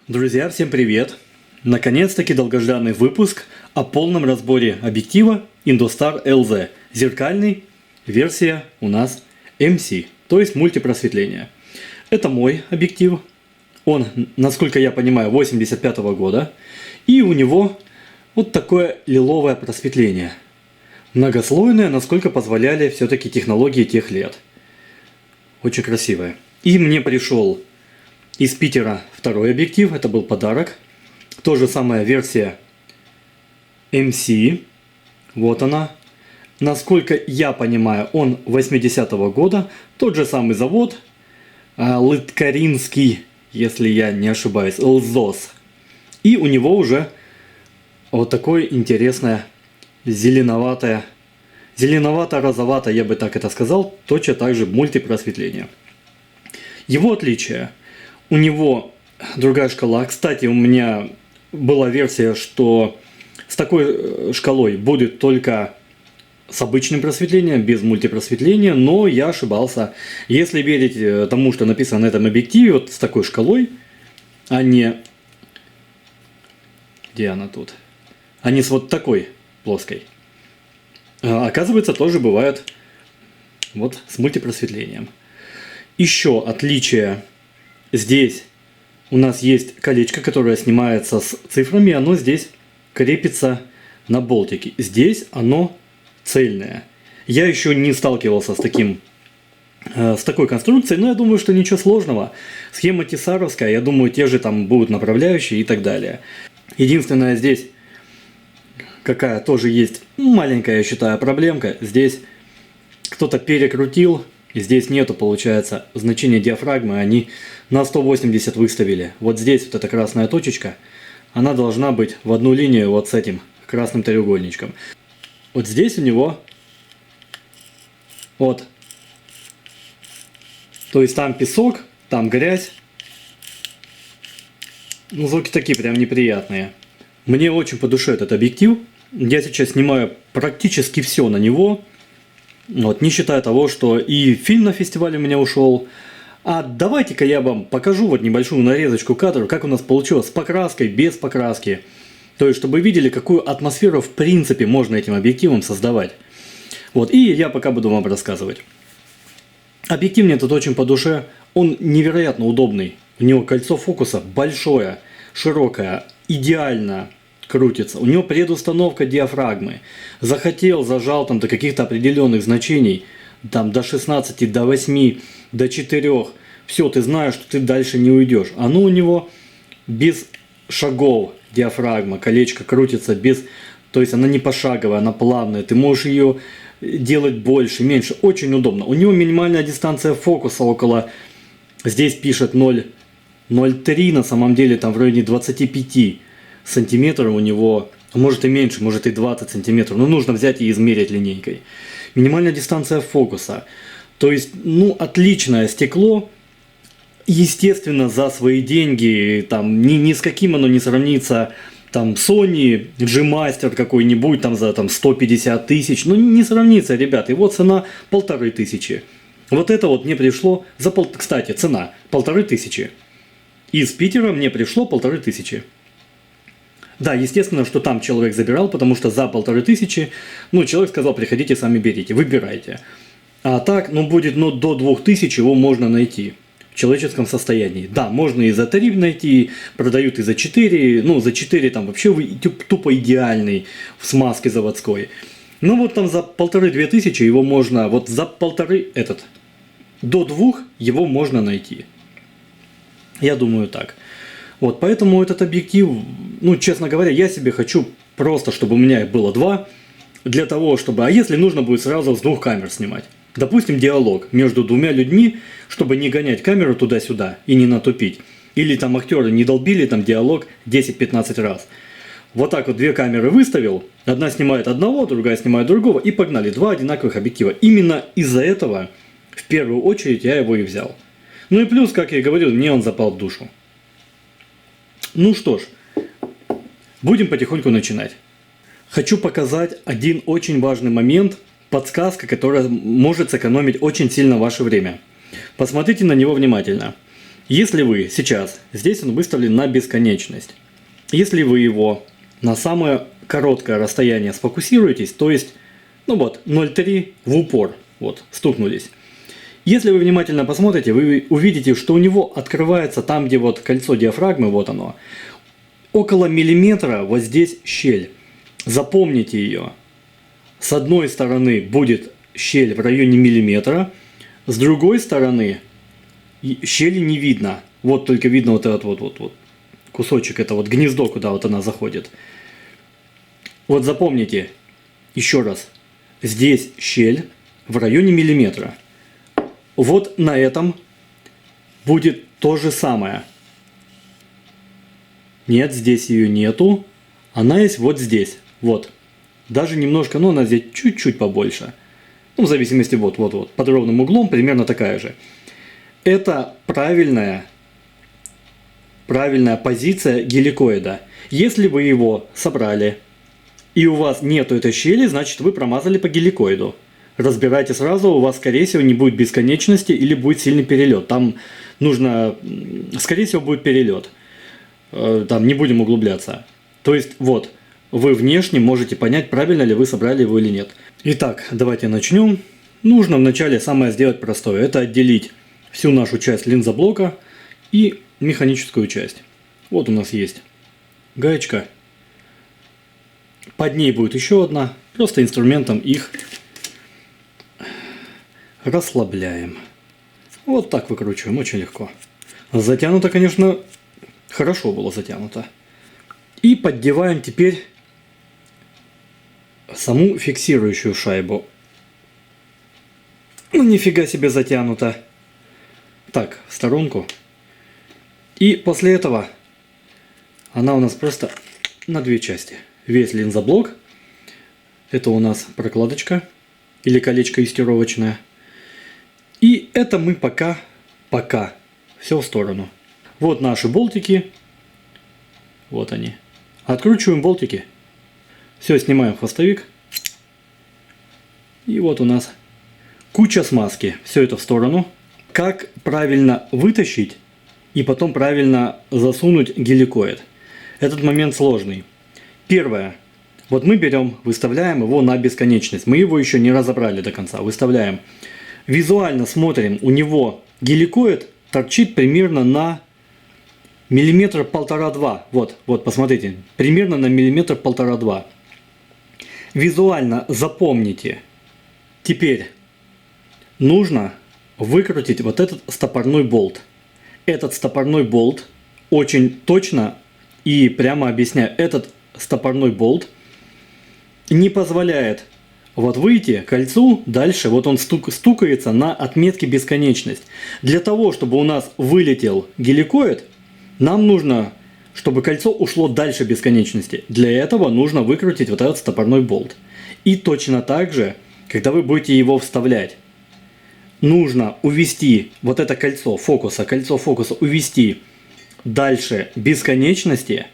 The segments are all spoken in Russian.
Друзья, всем привет! Наконец-таки долгожданный выпуск о полном разборе объектива Indostar LZ. Зеркальный, версия у нас MC, то есть мультипросветление. Это мой объектив. Он, насколько я понимаю, 85-го года. И у него вот такое лиловое просветление. Многослойное, насколько позволяли все-таки технологии тех лет. Очень красивое. И мне пришел из Питера второй объектив, это был подарок. То же самая версия MC. Вот она. Насколько я понимаю, он 80-го года. Тот же самый завод. Лыткаринский, если я не ошибаюсь. ЛЗОС. И у него уже вот такое интересное зеленовато-розовато, я бы так это сказал. Точно так же мультипросветление. Его отличие. У него другая шкала. Кстати, у меня была версия, что с такой шкалой будет только с обычным просветлением, без мультипросветления, но я ошибался. Если верить тому, что написано на этом объективе, вот с такой шкалой, а не... Где она тут? А не с вот такой плоской. Оказывается, тоже бывает вот с мультипросветлением. Еще отличие. Здесь у нас есть колечко, которое снимается с цифрами, оно здесь крепится на болтике. Здесь оно цельное. Я еще не сталкивался с такой конструкцией, но я думаю, что ничего сложного. Схема тесаровская, я думаю, те же там будут направляющие и так далее. Единственное, здесь какая тоже есть маленькая, я считаю, проблемка. Здесь кто-то перекрутил. И здесь нету, получается, значения диафрагмы, они на 180 выставили. Вот здесь вот эта красная точечка, она должна быть в одну линию вот с этим красным треугольничком. Вот здесь у него, вот, то есть там песок, там грязь. Ну, звуки такие прям неприятные. Мне очень по душе этот объектив. Я сейчас снимаю практически все на него. Вот, не считая того, что и фильм на фестивале у меня ушел. А давайте-ка я вам покажу вот небольшую нарезочку кадров, как у нас получилось с покраской, без покраски. То есть, чтобы вы видели, какую атмосферу в принципе можно этим объективом создавать. Вот, и я пока буду вам рассказывать. Объектив мне тут очень по душе. Он невероятно удобный. У него кольцо фокуса большое, широкое, идеально крутится. У него предустановка диафрагмы. Захотел, зажал там до каких-то определенных значений, там до 16, до 8, до 4. Все, ты знаешь, что ты дальше не уйдешь. Оно у него без шагов диафрагма, колечко крутится без... То есть она не пошаговая, она плавная. Ты можешь ее делать больше, меньше. Очень удобно. У него минимальная дистанция фокуса около... Здесь пишет 0,03, на самом деле там в районе 25 сантиметров у него, может и меньше, может и 20 сантиметров, но нужно взять и измерить линейкой. Минимальная дистанция фокуса, то есть, ну, отличное стекло, естественно, за свои деньги, там, ни с каким оно не сравнится, там, Sony G-Master какой-нибудь, там, за 150 тысяч, ну, не сравнится, ребят, его цена 1500. Вот это вот мне пришло за, кстати, цена 1500. Из Питера мне пришло 1500. Да, естественно, что там человек забирал, потому что за 1500, ну, человек сказал, приходите, сами берите, выбирайте. А так, ну, будет, ну, до 2000 его можно найти в человеческом состоянии. Да, можно и за 3 найти, продают и за 4, ну, за 4 там вообще тупо идеальный в смазке заводской. Ну, вот там за 1500-2000 его можно, вот за 1500 до 2 его можно найти. Я думаю так. Вот, поэтому этот объектив, ну, честно говоря, я себе хочу просто, чтобы у меня их было 2, для того, чтобы, а если нужно будет сразу с 2 камер снимать. Допустим, диалог между 2 людьми, чтобы не гонять камеру туда-сюда и не натупить. Или там актеры не долбили там диалог 10-15 раз. Вот так вот 2 камеры выставил, одна снимает одного, другая снимает другого, и погнали, 2 одинаковых объектива. Именно из-за этого, в первую очередь, я его и взял. Ну и плюс, как я и говорил, мне он запал в душу. Ну что ж, будем потихоньку начинать. Хочу показать один очень важный момент, подсказка, которая может сэкономить очень сильно ваше время. Посмотрите на него внимательно. Если вы сейчас, здесь он выставлен на бесконечность, если вы его на самое короткое расстояние сфокусируетесь, то есть, ну вот, 0,3 в упор, вот, стукнулись. Если вы внимательно посмотрите, вы увидите, что у него открывается там, где вот кольцо диафрагмы, вот оно, около миллиметра вот здесь щель. Запомните ее. С одной стороны будет щель в районе миллиметра, с другой стороны щели не видно. Вот только видно вот этот вот кусочек, это вот гнездо, куда вот она заходит. Вот запомните, еще раз, здесь щель в районе миллиметра. Вот на этом будет то же самое. Нет, здесь ее нету. Она есть вот здесь. Вот. Даже немножко, но она здесь чуть-чуть побольше. Ну, в зависимости, вот, под ровным углом примерно такая же. Это правильная позиция геликоида. Если вы его собрали, и у вас нету этой щели, значит вы промазали по геликоиду. Разбирайте сразу, у вас, скорее всего, не будет бесконечности или будет сильный перелет. Там нужно, скорее всего, будет перелет. Там не будем углубляться. То есть, вот, вы внешне можете понять, правильно ли вы собрали его или нет. Итак, давайте начнем. Нужно вначале самое сделать простое. Это отделить всю нашу часть линзоблока и механическую часть. Вот у нас есть гаечка. Под ней будет еще одна. Просто инструментом их расслабляем. Вот так выкручиваем, очень легко. Затянуто, конечно, хорошо было затянуто. И поддеваем теперь саму фиксирующую шайбу. Ну, нифига себе затянуто. Так, в сторонку. И после этого она у нас просто на две части. Весь линзоблок. Это у нас прокладочка или колечко юстировочное. И это мы пока все в сторону. Вот наши болтики. Вот они. Откручиваем болтики. Все, снимаем хвостовик. И вот у нас куча смазки. Все это в сторону. Как правильно вытащить и потом правильно засунуть геликоид? Этот момент сложный. Первое. Вот мы берем, выставляем его на бесконечность. Мы его еще не разобрали до конца. Выставляем. Визуально смотрим. У него геликоид торчит примерно на миллиметр полтора-два. Вот, посмотрите. Примерно на миллиметр полтора-два. Визуально запомните. Теперь нужно выкрутить вот этот стопорной болт. Этот стопорной болт очень точно и прямо объясняю. Этот стопорной болт не позволяет вот выйти кольцу дальше. Вот он стукается на отметке бесконечность. Для того, чтобы у нас вылетел геликоид, нам нужно, чтобы кольцо ушло дальше бесконечности. Для этого нужно выкрутить вот этот стопорной болт. И точно так же, когда вы будете его вставлять, нужно увести вот это кольцо фокуса увести дальше бесконечности,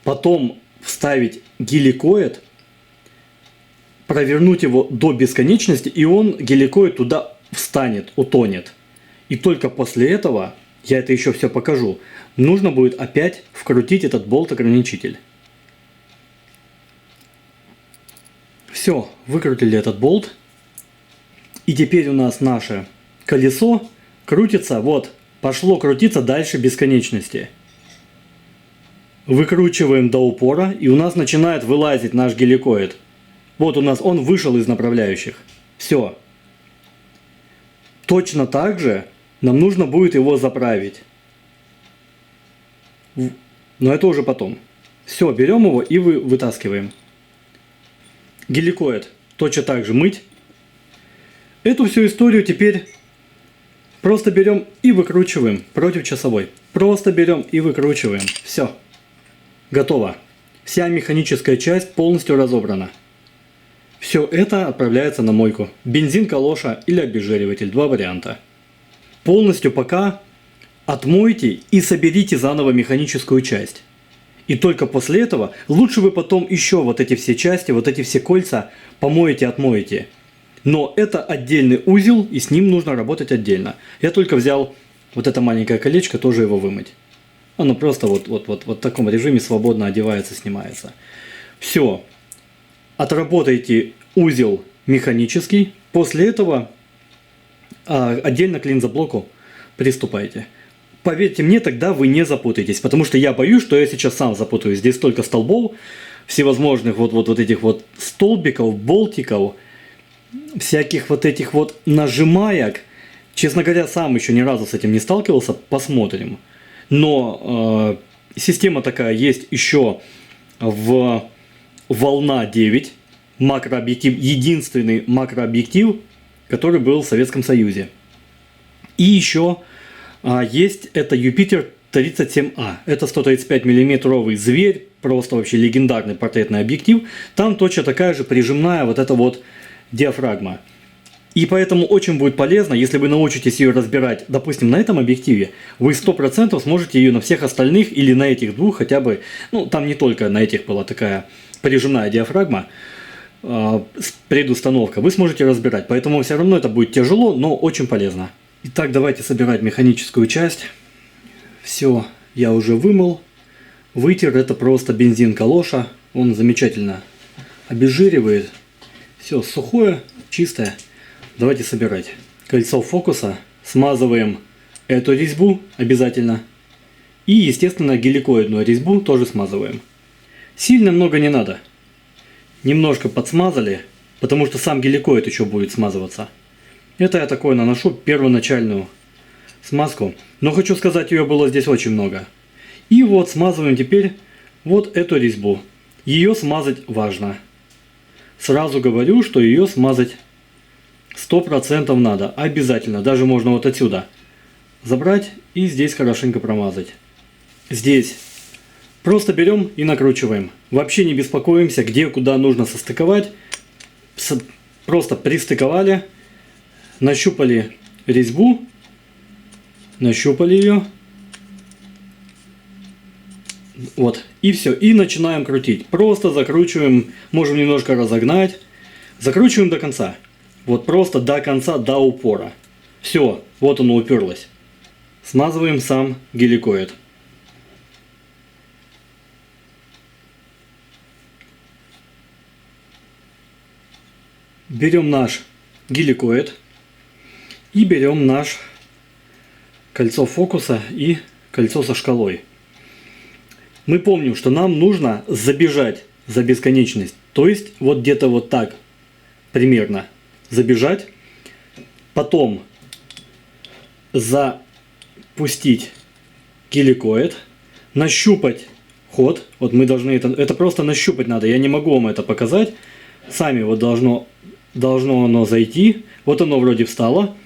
потом вставить геликоид, провернуть его до бесконечности, и он, геликоид, туда встанет, утонет. И только после этого, я это еще все покажу, нужно будет опять вкрутить этот болт-ограничитель. Все, выкрутили этот болт. И теперь у нас наше колесо крутится, вот, пошло крутиться дальше бесконечности. Выкручиваем до упора, и у нас начинает вылазить наш геликоид. Вот у нас он вышел из направляющих. Все. Точно так же нам нужно будет его заправить. Но это уже потом. Все, берем его и вытаскиваем. Геликоид точно так же мыть. Эту всю историю теперь просто берем и выкручиваем против часовой. Просто берем и выкручиваем. Все. Готово. Вся механическая часть полностью разобрана. Все это отправляется на мойку. Бензин, калоша или обезжириватель. Два варианта. Полностью пока отмойте и соберите заново механическую часть. И только после этого лучше вы потом еще вот эти все части, вот эти все кольца помоете, отмоете. Но это отдельный узел, и с ним нужно работать отдельно. Я только взял вот это маленькое колечко, тоже его вымыть. Оно просто вот в таком режиме свободно одевается, снимается. Все. Отработайте узел механический. После этого отдельно к линзоблоку приступайте. Поверьте мне, тогда вы не запутаетесь. Потому что я боюсь, что я сейчас сам запутаюсь. Здесь столько столбов, всевозможных вот этих вот столбиков, болтиков, всяких вот этих вот нажимаек. Честно говоря, сам еще ни разу с этим не сталкивался. Посмотрим. Но система такая есть еще в волна 9. Макрообъектив, единственный макрообъектив, который был в Советском Союзе. И еще есть это Юпитер 37А. Это 135 миллиметровый зверь, просто вообще легендарный портретный объектив. Там точно такая же прижимная вот эта вот диафрагма. И поэтому очень будет полезно, если вы научитесь ее разбирать, допустим, на этом объективе, вы 100% сможете ее на всех остальных или на этих двух хотя бы, ну там не только на этих была такая прижимная диафрагма, предустановка, вы сможете разбирать. Поэтому все равно это будет тяжело, но очень полезно. Итак, давайте собирать механическую часть. Все, я уже вымыл. Вытер, это просто бензин калоша. Он замечательно обезжиривает. Все сухое, чистое. Давайте собирать. Кольцо фокуса. Смазываем эту резьбу обязательно. И, естественно, геликоидную резьбу тоже смазываем. Сильно много не надо. Немножко подсмазали, потому что сам геликоид еще будет смазываться. Это я такое наношу первоначальную смазку. Но хочу сказать, ее было здесь очень много. И вот смазываем теперь вот эту резьбу. Ее смазать важно. Сразу говорю, что ее смазать 100% надо. Обязательно. Даже можно вот отсюда забрать и здесь хорошенько промазать. Здесь просто берем и накручиваем. Вообще не беспокоимся, где куда нужно состыковать. Просто пристыковали. Нащупали резьбу. Нащупали ее. Вот. И все. И начинаем крутить. Просто закручиваем. Можем немножко разогнать. Закручиваем до конца. Вот просто до конца, до упора. Все. Вот оно уперлось. Смазываем сам геликоид. Берем наш геликоид. И берем наш кольцо фокуса и кольцо со шкалой. Мы помним, что нам нужно забежать за бесконечность. То есть вот где-то вот так примерно забежать. Потом запустить геликоид. Нащупать ход. Вот мы должны это просто нащупать надо. Я не могу вам это показать. Сами вот должно оно зайти. Вот оно вроде встало.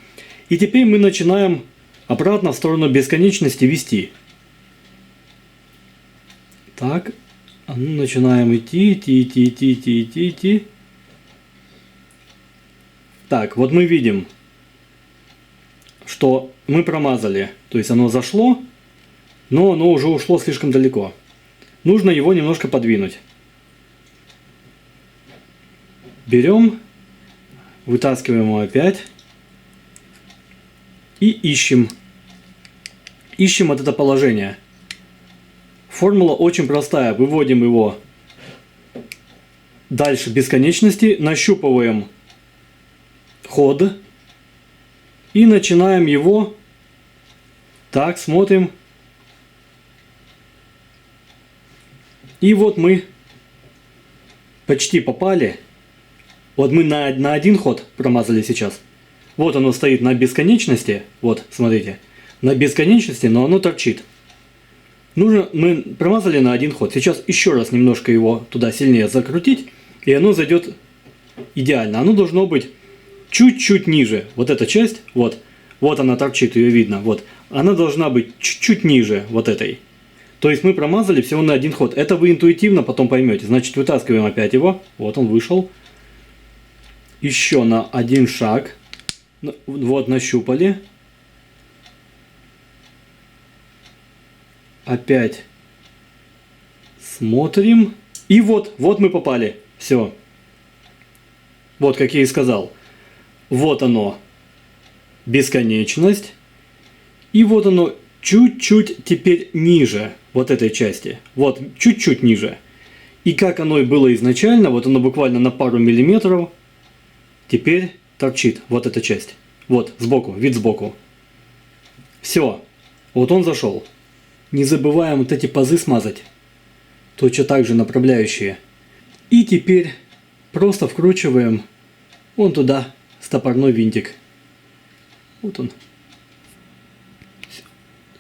И теперь мы начинаем обратно в сторону бесконечности вести. Так, начинаем идти. Так, вот мы видим, что мы промазали. То есть оно зашло, но оно уже ушло слишком далеко. Нужно его немножко подвинуть. Берем, вытаскиваем его опять. И ищем. Ищем вот это положение. Формула очень простая. Выводим его дальше бесконечности. Нащупываем ход. И начинаем его. Так, смотрим. И вот мы почти попали. Вот мы на один ход промазали сейчас. Вот оно стоит на бесконечности. Вот, смотрите. На бесконечности, но оно торчит. Мы промазали на один ход. Сейчас еще раз немножко его туда сильнее закрутить. И оно зайдет идеально. Оно должно быть чуть-чуть ниже. Вот эта часть, вот она торчит, ее видно. Вот. Она должна быть чуть-чуть ниже вот этой. То есть мы промазали всего на один ход. Это вы интуитивно потом поймете. Значит, вытаскиваем опять его. Вот он вышел. Еще на один шаг. Вот нащупали. Опять смотрим. И вот мы попали. Все. Вот, как я и сказал. Вот оно. Бесконечность. И вот оно чуть-чуть теперь ниже вот этой части. Вот, чуть-чуть ниже. И как оно и было изначально, вот оно буквально на пару миллиметров теперь торчит, вот эта часть. Вот, сбоку, вид сбоку. Все, вот он зашел. Не забываем вот эти пазы смазать. Точно так же направляющие. И теперь просто вкручиваем вон туда стопорной винтик. Вот он.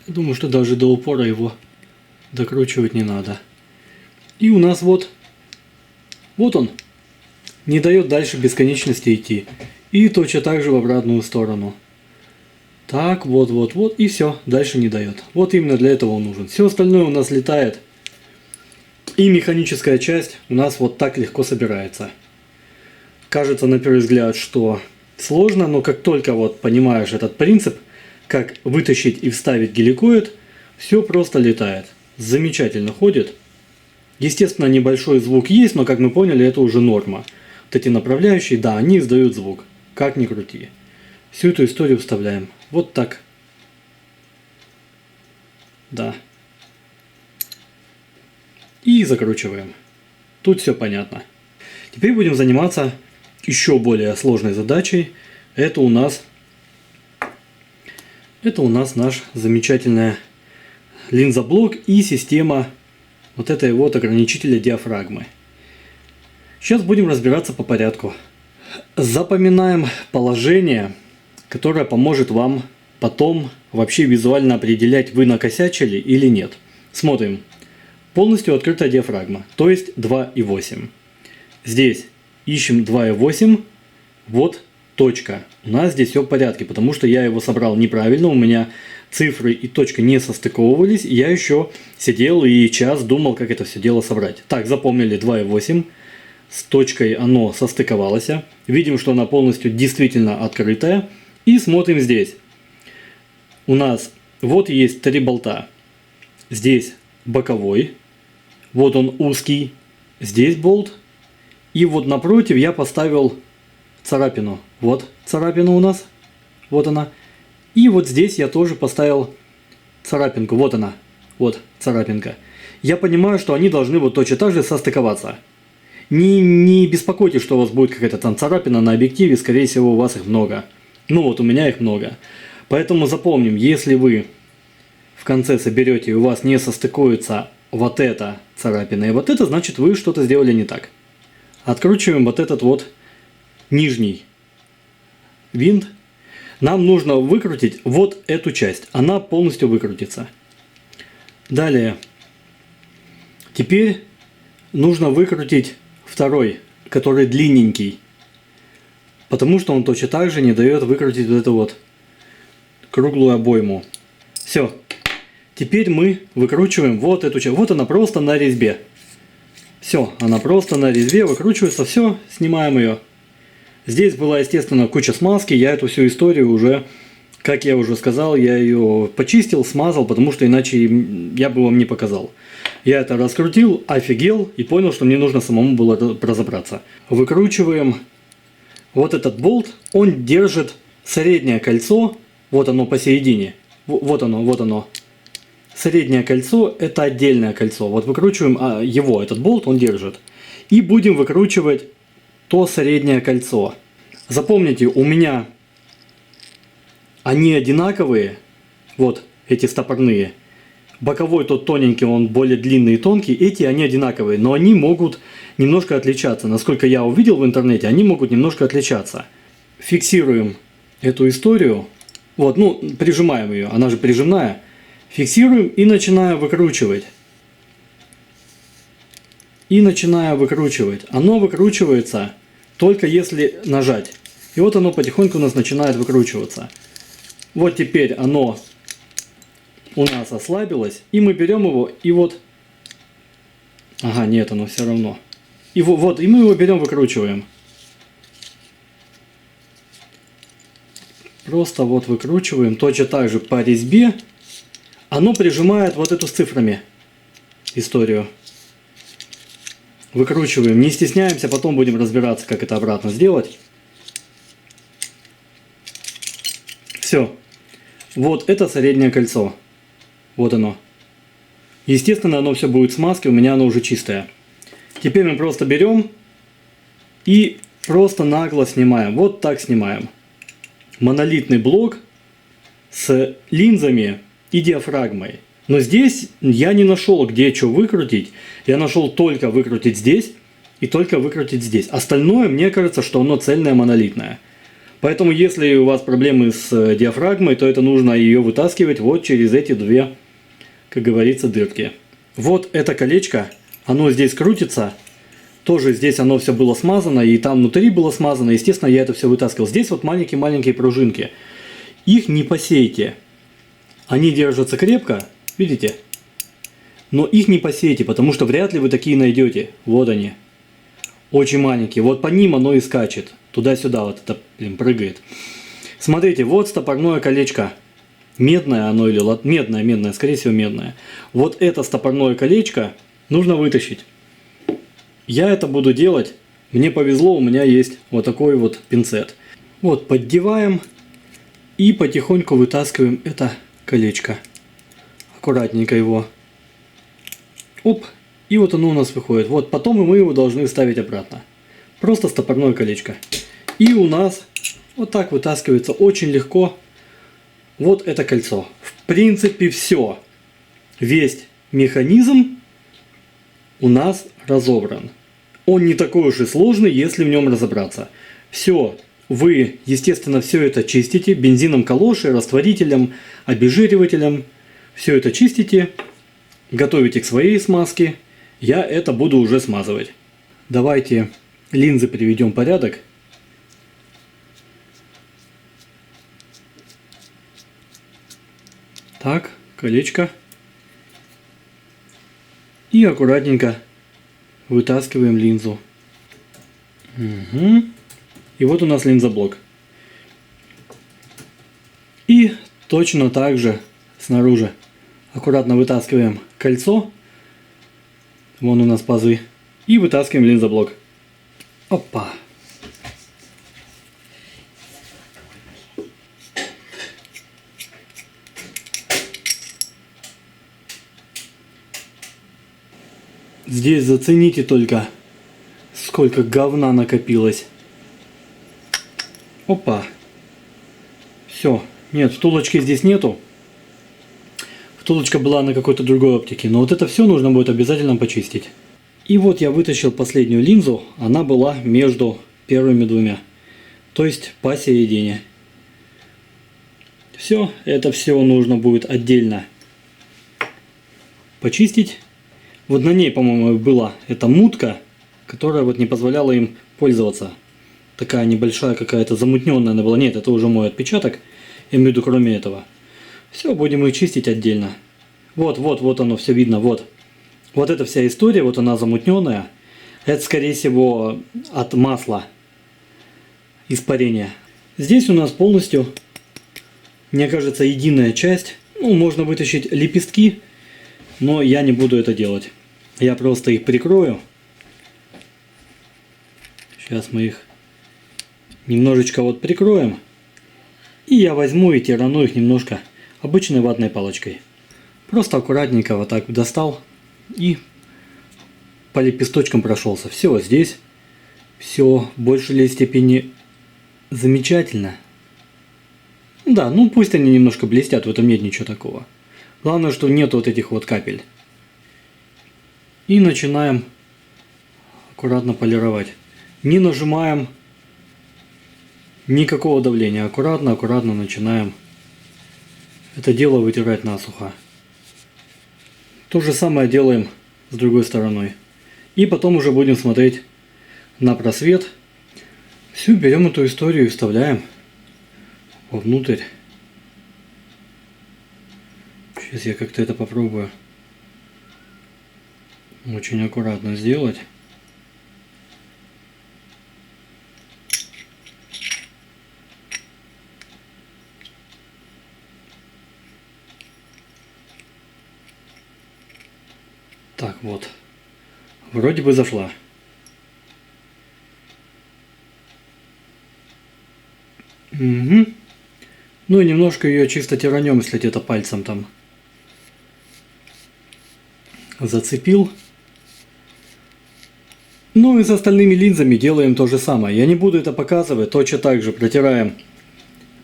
Думаю, что даже до упора его докручивать не надо. И у нас вот он. Не дает дальше бесконечности идти. И точно так же в обратную сторону. Так, вот. И все, дальше не дает. Вот именно для этого он нужен. Все остальное у нас летает. И механическая часть у нас вот так легко собирается. Кажется на первый взгляд, что сложно, но как только вот понимаешь этот принцип, как вытащить и вставить геликоид, все просто летает. Замечательно ходит. Естественно, небольшой звук есть, но как мы поняли, это уже норма. Вот эти направляющие, да, они издают звук. Как ни крути. Всю эту историю вставляем. Вот так. Да. И закручиваем. Тут все понятно. Теперь будем заниматься еще более сложной задачей. Это у нас наш замечательная линзоблок и система вот этой вот ограничителя диафрагмы. Сейчас будем разбираться по порядку. Запоминаем положение, которое поможет вам потом вообще визуально определять, вы накосячили или нет. Смотрим. Полностью открытая диафрагма, то есть 2,8. Здесь ищем 2,8. Вот точка. У нас здесь все в порядке, потому что я его собрал неправильно. У меня цифры и точка не состыковывались. И я еще сидел и час думал, как это все дело собрать. Так, запомнили 2,8. С точкой оно состыковалось. Видим, что она полностью действительно открытая. И смотрим здесь. У нас вот есть 3 болта. Здесь боковой. Вот он узкий. Здесь болт. И вот напротив я поставил царапину. Вот царапина у нас. Вот она. И вот здесь я тоже поставил царапинку. Вот она. Вот царапинка. Я понимаю, что они должны вот точно так же состыковаться. Не беспокойтесь, что у вас будет какая-то там царапина на объективе. Скорее всего, у вас их много. Ну вот, у меня их много. Поэтому запомним, если вы в конце соберете и у вас не состыкуется вот эта царапина и вот это, значит вы что-то сделали не так. Откручиваем вот этот вот нижний винт. Нам нужно выкрутить вот эту часть. Она полностью выкрутится. Далее. Теперь нужно выкрутить второй, который длинненький. Потому что он точно так же не дает выкрутить вот эту вот круглую обойму. Все. Теперь мы выкручиваем вот эту часть. Вот она просто на резьбе. Все, она просто на резьбе выкручивается. Все, снимаем ее. Здесь была, естественно, куча смазки. Я эту всю историю уже, как я уже сказал, я ее почистил, смазал, потому что иначе я бы вам не показал. Я это раскрутил, офигел и понял, что мне нужно самому было разобраться. Выкручиваем вот этот болт. Он держит среднее кольцо. Вот оно посередине. Вот оно. Среднее кольцо – это отдельное кольцо. Вот выкручиваем его, этот болт он держит. И будем выкручивать то среднее кольцо. Запомните, у меня они одинаковые. Вот эти стопорные. Боковой тот тоненький, он более длинный и тонкий. Эти они одинаковые, но они могут немножко отличаться. Насколько я увидел в интернете, они могут немножко отличаться. Фиксируем эту историю. Вот, ну, прижимаем ее, она же прижимная. Фиксируем и начинаем выкручивать. Оно выкручивается только если нажать. И вот оно потихоньку у нас начинает выкручиваться. Вот теперь оно у нас ослабилось. И мы берем его и вот... Ага, нет, оно все равно. И вот, и мы его берем, выкручиваем. Просто вот выкручиваем точно так же по резьбе. Оно прижимает вот эту с цифрами историю. Выкручиваем, не стесняемся, потом будем разбираться, как это обратно сделать. Все. Вот это среднее кольцо. Вот оно. Естественно, оно все будет в смазке, у меня оно уже чистое. Теперь мы просто берем и просто нагло снимаем. Вот так снимаем. Монолитный блок с линзами и диафрагмой. Но здесь я не нашел, где что выкрутить. Я нашел только выкрутить здесь и только выкрутить здесь. Остальное, мне кажется, что оно цельное, монолитное. Поэтому, если у вас проблемы с диафрагмой, то это нужно ее вытаскивать вот через эти две, как говорится, дырки. Вот это колечко, оно здесь крутится. Тоже здесь оно все было смазано, и там внутри было смазано. Естественно, я это все вытаскивал. Здесь вот маленькие-маленькие пружинки. Их не посейте. Они держатся крепко, видите? Но их не посейте, потому что вряд ли вы такие найдете. Вот они. Очень маленькие. Вот по ним оно и скачет. Туда-сюда вот это, блин, прыгает. Смотрите, вот стопорное колечко. Медное оно или медное, скорее всего медное. Вот это стопорное колечко нужно вытащить. Я это буду делать. Мне повезло, у меня есть вот такой вот пинцет. Вот, поддеваем и потихоньку вытаскиваем это колечко. Аккуратненько его. Оп. И вот оно у нас выходит. Вот, потом мы его должны ставить обратно. Просто стопорное колечко. И у нас вот так вытаскивается очень легко вот это кольцо. В принципе, все. Весь механизм у нас разобран. Он не такой уж и сложный, если в нем разобраться. Все. Вы, естественно, все это чистите бензином калоши, растворителем, обезжиривателем. Все это чистите, готовите к своей смазке. Я это буду уже смазывать. Давайте линзы приведем в порядок. Так, колечко. И аккуратненько вытаскиваем линзу. Угу. И вот у нас линзоблок. И точно так же снаружи аккуратно вытаскиваем кольцо. Вон у нас пазы. И вытаскиваем линзоблок. Опа. Здесь зацените только, сколько говна накопилось. Опа. Все. Нет, втулочки здесь нету. Втулочка была на какой-то другой оптике. Но вот это все нужно будет обязательно почистить. И вот я вытащил последнюю линзу. Она была между первыми двумя. То есть посередине. Все. Это все нужно будет отдельно почистить. Вот на ней, по-моему, была эта мутка, которая вот не позволяла им пользоваться. Такая небольшая какая-то замутненная она была. Нет, это уже мой отпечаток. Я имею в виду, кроме этого. Все, будем их чистить отдельно. Вот оно все видно, вот. Вот эта вся история, вот она замутненная. Это, скорее всего, от масла испарения. Здесь у нас полностью, мне кажется, единая часть. Ну, можно вытащить лепестки, но я не буду это делать. Я просто их прикрою. Сейчас мы их немножечко вот прикроем. И я возьму и тирану их немножко обычной ватной палочкой. Просто аккуратненько вот так достал и по лепесточкам прошелся. Все, здесь все в большей степени замечательно. Да, ну пусть они немножко блестят, в этом нет ничего такого. Главное, что нет вот этих вот капель. И начинаем аккуратно полировать. Не нажимаем, никакого давления. Аккуратно начинаем это дело вытирать насухо. То же самое делаем с другой стороной. И потом уже будем смотреть на просвет. Все, берем эту историю и вставляем вовнутрь. Сейчас я как-то это попробую очень аккуратно сделать. Так вот, вроде бы зашла. Угу. Ну и немножко ее чисто тиранем, если где-то пальцем там зацепил. Ну и с остальными линзами делаем то же самое. Я не буду это показывать, точно так же протираем,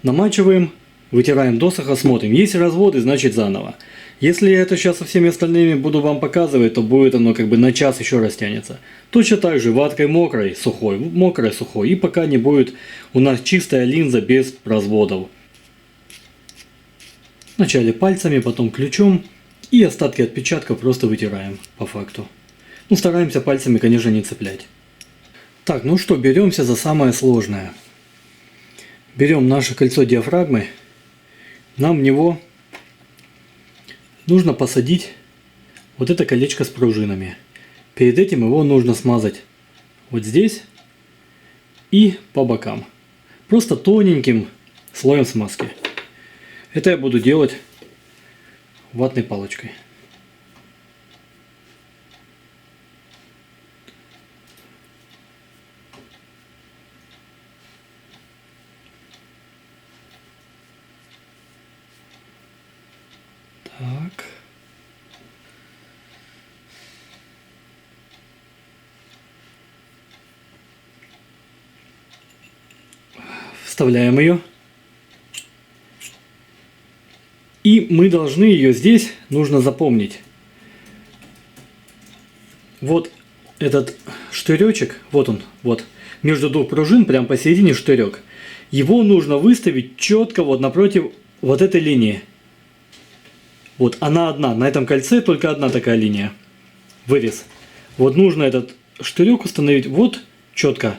намачиваем, вытираем досуха, смотрим. Есть разводы, значит заново. Если я это сейчас со всеми остальными буду вам показывать, то будет оно как бы на час еще растянется. Точно так же ваткой мокрой, сухой, и пока не будет у нас чистая линза без разводов. Вначале пальцами, потом ключом, и остатки отпечатков просто вытираем по факту. Ну, стараемся пальцами, конечно, не цеплять. Так, ну что, беремся за самое сложное. Берем наше кольцо диафрагмы. Нам в него нужно посадить вот это колечко с пружинами. Перед этим его нужно смазать вот здесь и по бокам. Просто тоненьким слоем смазки. Это я буду делать ватной палочкой. Так. Вставляем ее. И мы должны ее здесь, нужно запомнить. Вот этот штыречек, вот он, вот, между двух пружин, прям посередине штырек. Его нужно выставить четко вот напротив вот этой линии. Вот она одна, на этом кольце только одна такая линия. Вырез. Вот нужно этот штырек установить вот четко.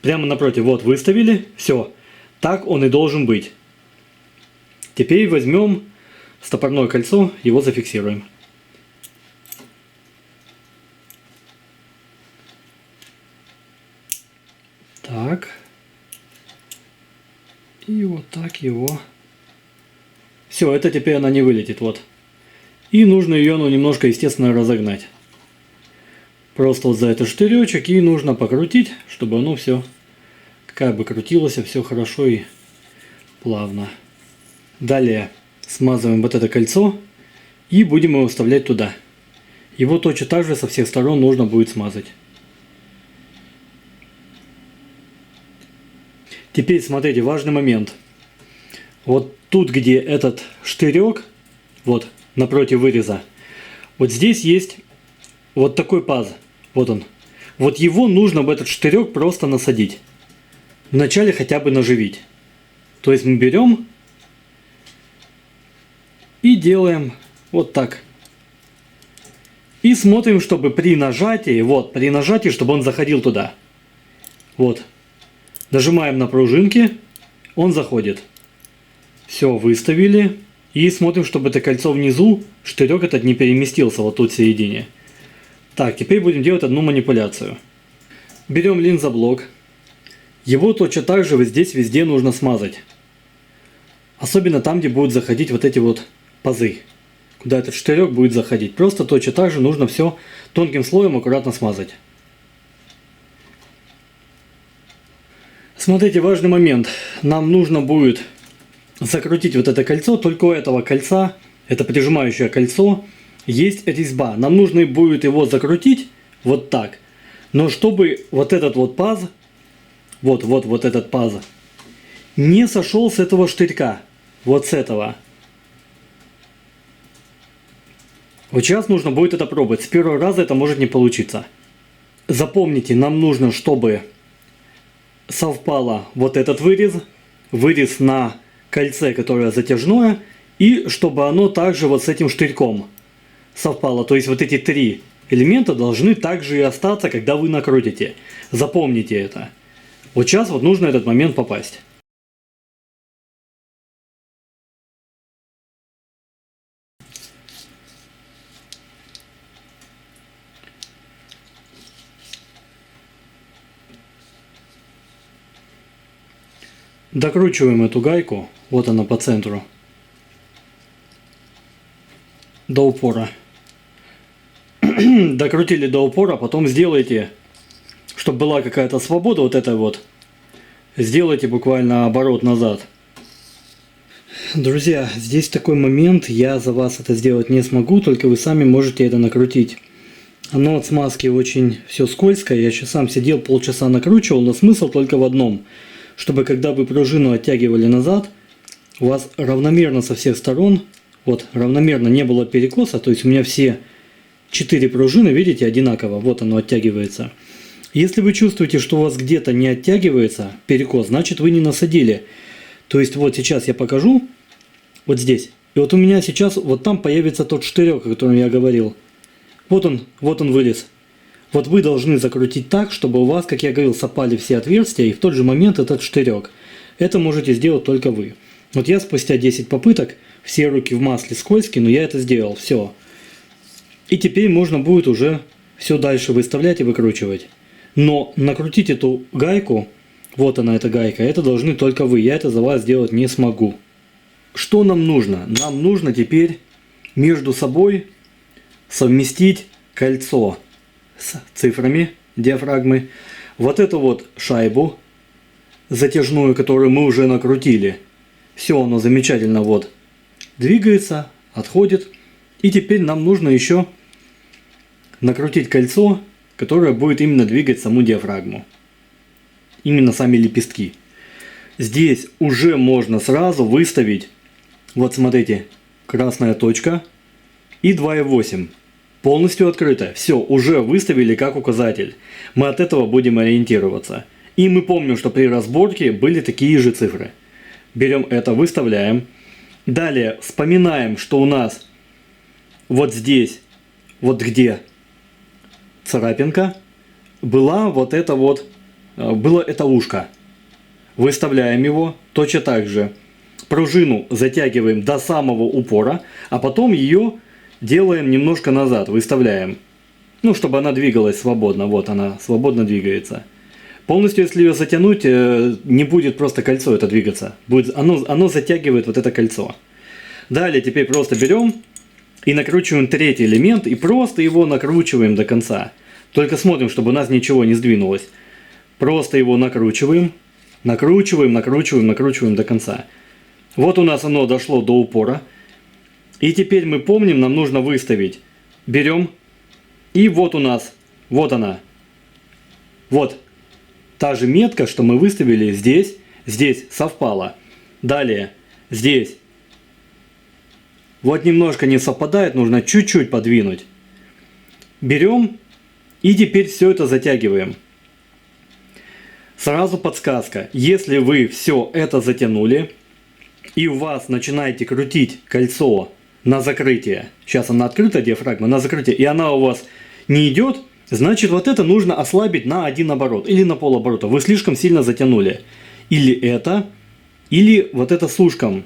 Прямо напротив. Вот выставили. Все. Так он и должен быть. Теперь возьмем стопорное кольцо, его зафиксируем. Так. И вот так его. Все, это теперь она не вылетит, вот. И нужно ее, ну, немножко, естественно, разогнать. Просто вот за этот штыречек и нужно покрутить, чтобы оно все, как бы крутилось, все хорошо и плавно. Далее смазываем вот это кольцо и будем его вставлять туда. Его точно так же со всех сторон нужно будет смазать. Теперь смотрите, важный момент. Вот тут, где этот штырек, вот напротив выреза, вот здесь есть вот такой паз. Вот он. Вот его нужно в этот штырек просто насадить. Вначале хотя бы наживить. То есть мы берем и делаем вот так. И смотрим, чтобы при нажатии, вот, при нажатии, чтобы он заходил туда. Вот. Нажимаем на пружинки, он заходит. Все, выставили. И смотрим, чтобы это кольцо внизу, штырек этот не переместился вот тут в середине. Так, теперь будем делать одну манипуляцию. Берем линзоблок. Его точно так же вот здесь везде нужно смазать. Особенно там, где будут заходить вот эти вот пазы. Куда этот штырек будет заходить. Просто точно так же нужно все тонким слоем аккуратно смазать. Смотрите, важный момент. Нам нужно будет закрутить вот это кольцо. Только у этого кольца, это прижимающее кольцо, есть резьба. Нам нужно будет его закрутить вот так. Но чтобы вот этот вот паз, вот этот паз, не сошел с этого штырька. Вот с этого. Вот сейчас нужно будет это пробовать. С первого раза это может не получиться. Запомните, нам нужно, чтобы совпало вот этот вырез, вырез на кольце, которое затяжное, и чтобы оно также вот с этим штырьком совпало. То есть вот эти три элемента должны также и остаться, когда вы накрутите. Запомните это. Вот сейчас вот нужно этот момент попасть. Докручиваем эту гайку, вот она по центру, до упора. Докрутили до упора, потом сделайте, чтобы была какая-то свобода, вот это вот, сделайте буквально оборот назад. Друзья, здесь такой момент, я за вас это сделать не смогу, только вы сами можете это накрутить. Оно от смазки очень все скользкое, я сейчас сам сидел полчаса накручивал, но смысл только в одном, чтобы когда вы пружину оттягивали назад, у вас равномерно со всех сторон, вот равномерно не было перекоса, то есть у меня все 4 пружины, видите, одинаково, вот оно оттягивается. Если вы чувствуете, что у вас где-то не оттягивается перекос, значит вы не насадили. То есть вот сейчас я покажу, вот здесь. И вот у меня сейчас вот там появится тот штырек, о котором я говорил. Вот он вылез. Вот вы должны закрутить так, чтобы у вас, как я говорил, совпали все отверстия и в тот же момент этот штырек. Это можете сделать только вы. Вот я спустя 10 попыток, все руки в масле скользкие, но я это сделал, все. И теперь можно будет уже все дальше выставлять и выкручивать. Но накрутить эту гайку, вот она эта гайка, это должны только вы, я это за вас сделать не смогу. Что нам нужно? Нам нужно теперь между собой совместить кольцо с цифрами диафрагмы. Вот эту вот шайбу затяжную, которую мы уже накрутили. Все оно замечательно вот двигается, отходит. И теперь нам нужно еще накрутить кольцо, которое будет именно двигать саму диафрагму. Именно сами лепестки. Здесь уже можно сразу выставить, вот смотрите, красная точка и 2,8. Полностью открыто. Все, уже выставили как указатель. Мы от этого будем ориентироваться. И мы помним, что при разборке были такие же цифры. Берем это, выставляем. Далее вспоминаем, что у нас вот здесь, вот где царапинка, была вот это вот, было это ушко. Выставляем его точно так же. Пружину затягиваем до самого упора, а потом ее делаем немножко назад, выставляем. Ну, чтобы она двигалась свободно. Вот она свободно двигается. Полностью, если ее затянуть, не будет просто кольцо это двигаться. Будет, оно затягивает вот это кольцо. Далее теперь просто берем и накручиваем третий элемент и просто его накручиваем до конца. Только смотрим, чтобы у нас ничего не сдвинулось. Просто его накручиваем, накручиваем, накручиваем, накручиваем до конца. Вот у нас оно дошло до упора. И теперь мы помним, нам нужно выставить. Берем. И вот у нас, вот она. Вот та же метка, что мы выставили здесь. Здесь совпала. Далее здесь. Вот немножко не совпадает, нужно чуть-чуть подвинуть. Берем. И теперь все это затягиваем. Сразу подсказка. Если вы все это затянули, и у вас начинаете крутить кольцо на закрытие, сейчас она открыта, диафрагма, на закрытие, и она у вас не идет, значит вот это нужно ослабить на 1 оборот или на полоборота. Вы слишком сильно затянули. Или это, или вот это слишком.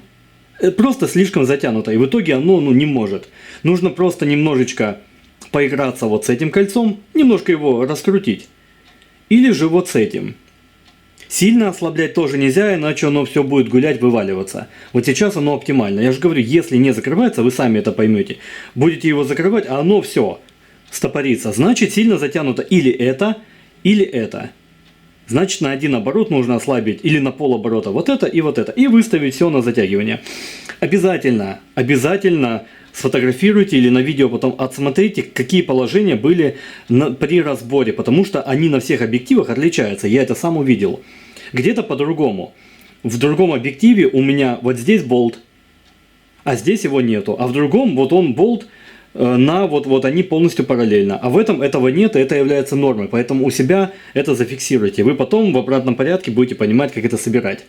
Просто слишком затянуто, и в итоге оно не может. Нужно просто немножечко поиграться вот с этим кольцом, немножко его раскрутить. Или же вот с этим. Сильно ослаблять тоже нельзя, иначе оно все будет гулять, вываливаться. Вот сейчас оно оптимально. Я же говорю, если не закрывается, вы сами это поймете. Будете его закрывать, а оно все стопорится. Значит, сильно затянуто или это, или это. Значит, на 1 оборот нужно ослабить или на полоборота вот это. И выставить все на затягивание. Обязательно, обязательно сфотографируйте или на видео потом отсмотрите, какие положения были при разборе, потому что они на всех объективах отличаются, я это сам увидел. Где-то по-другому. В другом объективе у меня вот здесь болт, а здесь его нету, а в другом вот он болт, вот они полностью параллельно. А в этом этого нет, и это является нормой, поэтому у себя это зафиксируйте. Вы потом в обратном порядке будете понимать, как это собирать.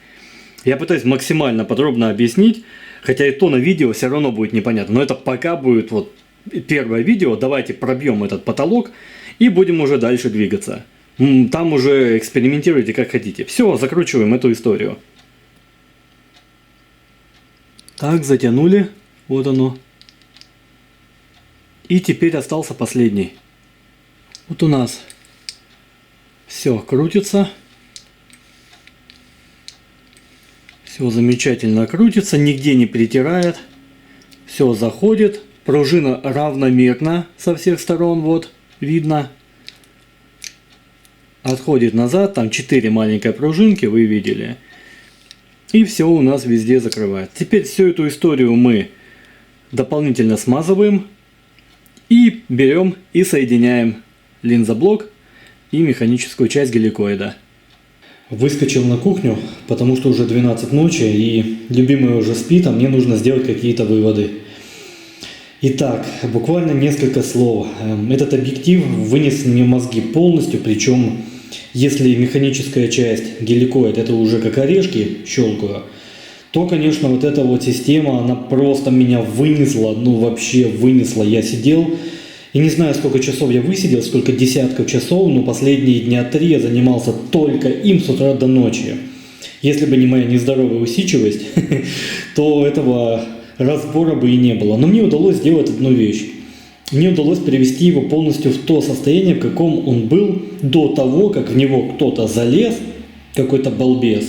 Я пытаюсь максимально подробно объяснить, хотя и то на видео все равно будет непонятно. Но это пока будет вот первое видео. Давайте пробьем этот потолок и будем уже дальше двигаться. Там уже экспериментируйте как хотите. Все, закручиваем эту историю. Так, затянули. Вот оно. И теперь остался последний. Вот у нас все крутится. Все замечательно крутится, нигде не притирает. Все заходит. Пружина равномерно со всех сторон, вот, видно. Отходит назад, там 4 маленькие пружинки, вы видели. И все у нас везде закрывает. Теперь всю эту историю мы дополнительно смазываем и берем и соединяем линзоблок и механическую часть геликоида. Выскочил на кухню, потому что уже 12 ночи и любимый уже спит, а мне нужно сделать какие-то выводы. Итак, буквально несколько слов. Этот объектив вынес мне мозги полностью, причем если механическая часть геликоид это уже как орешки щелкаю, то, конечно, вот эта вот система, она просто меня вынесла, ну вообще вынесла. Я сидел и не знаю, сколько часов я высидел, сколько десятков часов, но последние дня 3 я занимался только им с утра до ночи. Если бы не моя нездоровая усидчивость, то этого разбора бы и не было. Но мне удалось сделать одну вещь. Мне удалось привести его полностью в то состояние, в каком он был до того, как в него кто-то залез, какой-то балбес,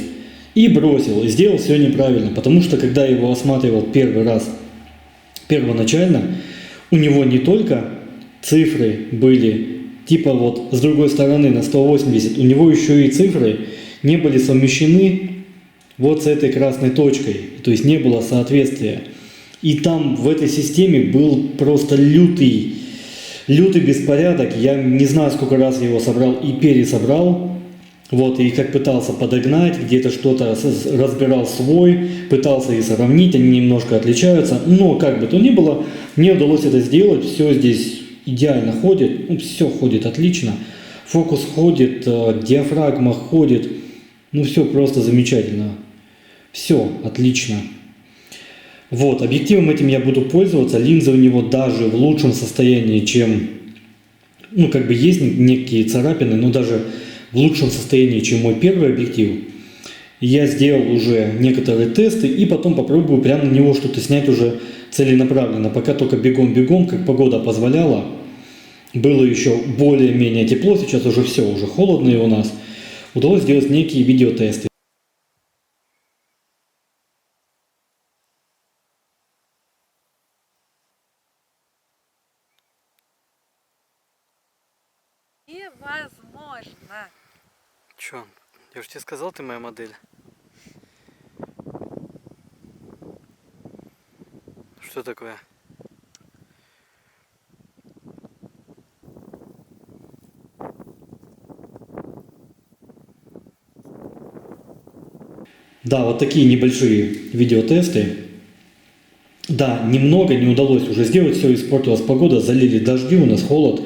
и бросил, и сделал все неправильно. Потому что, когда я его осматривал первый раз, первоначально, у него не только цифры были, типа вот с другой стороны на 180, у него еще и цифры не были совмещены вот с этой красной точкой, то есть не было соответствия. И там в этой системе был просто лютый беспорядок. Я не знаю, сколько раз я его собрал и пересобрал. Вот, и как пытался подогнать, где-то что-то разбирал свой, пытался и сравнить, они немножко отличаются. Но как бы то ни было, мне удалось это сделать. Все здесь идеально ходит, ну, все ходит отлично. Фокус ходит, диафрагма ходит. Ну, все просто замечательно. Все отлично. Вот, объективом этим я буду пользоваться. Линза у него даже в лучшем состоянии, чем, ну, как бы есть некие царапины, но даже в лучшем состоянии, чем мой первый объектив. Я сделал уже некоторые тесты и потом попробую прямо на него что-то снять уже целенаправленно. Пока только бегом-бегом, как погода позволяла. Было еще более-менее тепло, сейчас уже все, уже холодно и у нас. Удалось сделать некие видеотесты. Невозможно. Чё? Я же тебе сказал, ты моя модель. Что такое? Да, вот такие небольшие видеотесты. Да, немного не удалось уже сделать, все испортилась погода, залили дожди, у нас холод,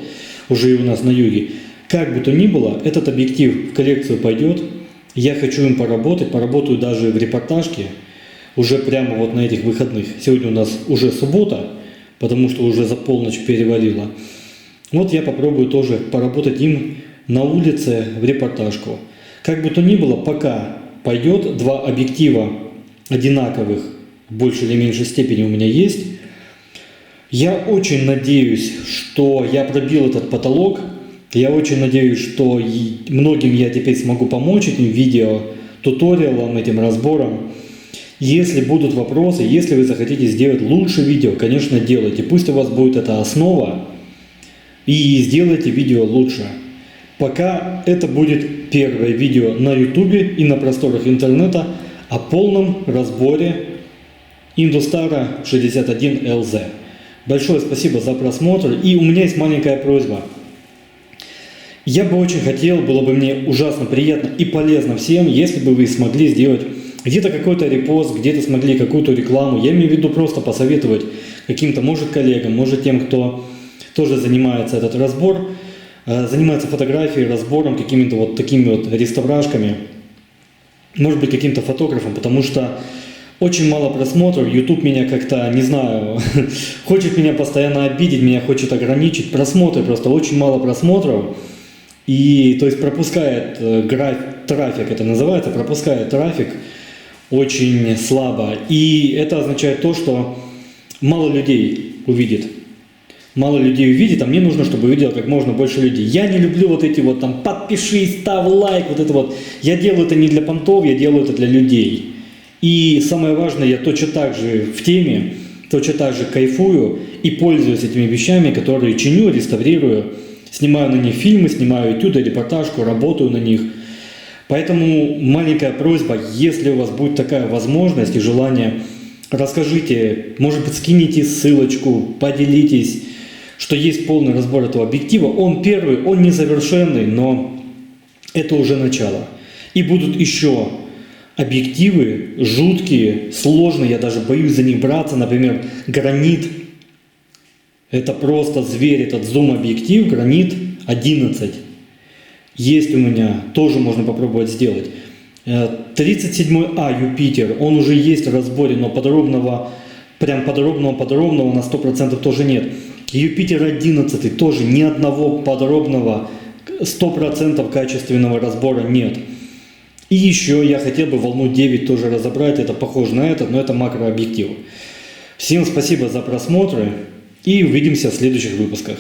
уже и у нас на юге. Как бы то ни было, этот объектив в коллекцию пойдет. Я хочу им поработать, поработаю даже в репортажке, уже прямо вот на этих выходных. Сегодня у нас уже суббота, потому что уже за полночь перевалило. Вот я попробую тоже поработать им на улице в репортажку. Как бы то ни было, пока пойдет, два объектива одинаковых, в большей или меньшей степени у меня есть. Я очень надеюсь, что я пробил этот потолок. Я очень надеюсь, что многим я теперь смогу помочь этим видео, туториалом, этим разбором. Если будут вопросы, если вы захотите сделать лучше видео, конечно, делайте. Пусть у вас будет эта основа, и сделайте видео лучше. Пока это будет первое видео на YouTube и на просторах интернета о полном разборе Индустара 61LZ. Большое спасибо за просмотр. И у меня есть маленькая просьба. Я бы очень хотел, было бы мне ужасно приятно и полезно всем, если бы вы смогли сделать где-то какой-то репост, где-то смогли какую-то рекламу. Я имею в виду просто посоветовать каким-то, может, коллегам, может, тем, кто тоже занимается этот разбор, занимается фотографией, разбором, какими-то вот такими вот реставрашками, может быть, каким-то фотографом, потому что очень мало просмотров, YouTube меня как-то, не знаю, хочет меня постоянно обидеть, меня хочет ограничить, просмотры просто, очень мало просмотров, и то есть пропускает трафик, это называется, пропускает трафик очень слабо, и это означает то, что мало людей увидит. Мало людей увидит, а мне нужно, чтобы увидело как можно больше людей. Я не люблю вот эти вот там подпишись, ставь лайк, вот это вот. Я делаю это не для понтов, я делаю это для людей. И самое важное, я точно так же в теме, точно так же кайфую и пользуюсь этими вещами, которые чиню, реставрирую, снимаю на них фильмы, снимаю этюды, репортажку, работаю на них. Поэтому маленькая просьба, если у вас будет такая возможность и желание, расскажите, может быть, скинете ссылочку, поделитесь, что есть полный разбор этого объектива. Он первый, он несовершенный, но это уже начало. И будут еще объективы жуткие, сложные, я даже боюсь за них браться. Например, Гранит. Это просто зверь, этот зум-объектив, Гранит 11. Есть у меня, тоже можно попробовать сделать. 37А Юпитер, он уже есть в разборе, но подробного на 100% тоже нет. Юпитер 11 тоже ни одного подробного 100% качественного разбора нет. И еще я хотел бы волну 9 тоже разобрать, это похоже на это, но это макрообъектив. Всем спасибо за просмотры и увидимся в следующих выпусках.